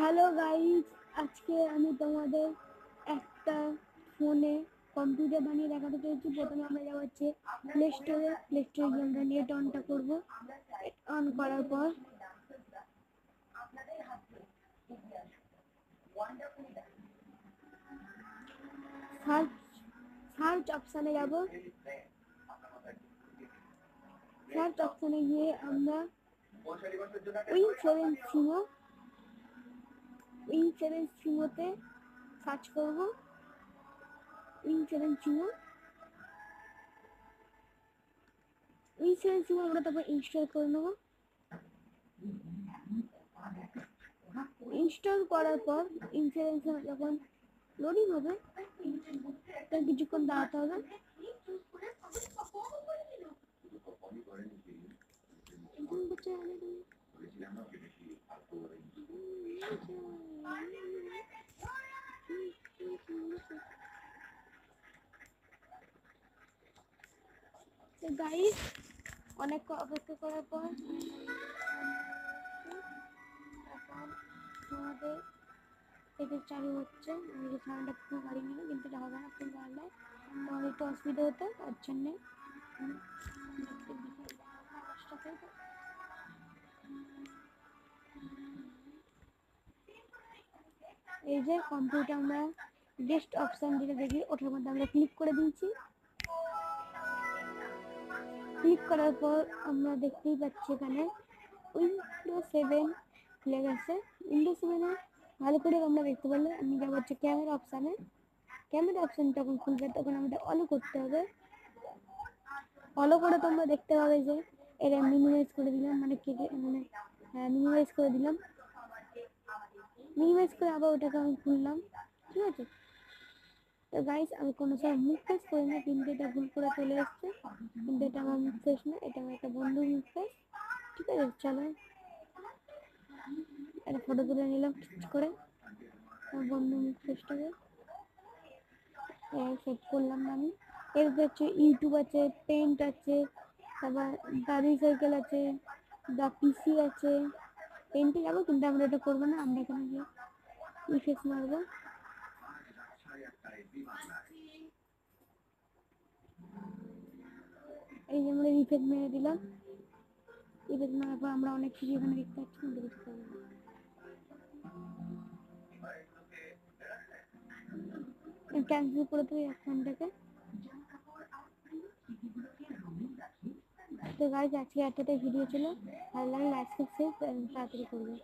Hello guys, আজকে আমি তোমাদের একটা ফোনে কম্পিউটার বানিয়ে দেখাতে চলেছি। প্রথমে আমরা যাবো হচ্ছে প্লে স্টোরে গিয়ে আমরা নেট অনটা করবো। অন করার পর সার্চ সার্চ অপশানে যাব। সার্চ অপশানে গিয়ে আমরা উইং 7 সিমোতে সার্চ করবো। উইং 7 সিমো আমরা তারপর ইনস্টল করে নেবো। ইনস্টল করার পর উইং 7 সিমো যখন লোডিং হবে কিছুক্ষণ দাঁড়াতে হবে। গাইস, অনেক অপেক্ষা করার পর এখন আমাদের এটা চালু হচ্ছে। আমি যে সাউন্ডটা ফুল বাড়ি নিলাম, কিন্তু এটা হবে না ফুল বাড়লে, তোমার একটু অসুবিধা হতো। তার জন্যে এই যে কম্পিউটার আমরা গেস্ট অপশন যেটা দেখি ওটার মধ্যে আমরা ক্লিক করে দিয়েছি। ক্লিক করার পর আমরা দেখতেই পাচ্ছি এখানে উইন্ডো 7 খুলে গেছে। উইন্ডো 7 ভালো করে আমরা দেখতে পারলে আমি যাবো হচ্ছে ক্যামেরা অপশানে। ক্যামেরা অপশান যখন খুলবে তখন আমাদের অলো করতে হবে। অলো করে তোমরা দেখতে পাবে যে এটা মিনিমাইজ করে দিলাম, মানে কেটে মিনিমাইজ করে দিলাম। মিনিমাইজ করে আবার ওটাকে আমি খুললাম, ঠিক আছে। তো গাইস, আমি কোনো সময় মুখ ফেস করি না, কিন্তু এটা ভুল করে চলে এসছে। কিন্তু এটা আমার মুখ ফেস না, এটা আমার একটা বন্ধুর মুখ ফেস, ঠিক আছে। চলো একটা ফটো তুলে নিলাম করে আমার বন্ধুর মুখ ফেসটাকে সেভ করলাম আমি। এরপর হচ্ছে ইউটিউব আছে, পেন্ট আছে, তারপর গাড়ি সাইকেল আছে, দা পিসি আছে। পেন্টে যাবো, কিন্তু আমরা এটা করবো না, আমরা এখানে গিয়ে ইফেক্ট মারবো। এই যে আমরা ইফেক্ট মেরে দিলাম। ইফেক্ট মারার পর আমরা অনেক কিছু এখানে দেখতে পাচ্ছি, কিন্তু দেখতে পাবো না। ক্যান্সেল করে দেবো এই ফোনটাকে। তো গাইজ, আজকে এতটাই ভিডিও ছিল। ভালো লাগলে লাইক সাবস্ক্রাইব তাড়াতাড়ি করবে।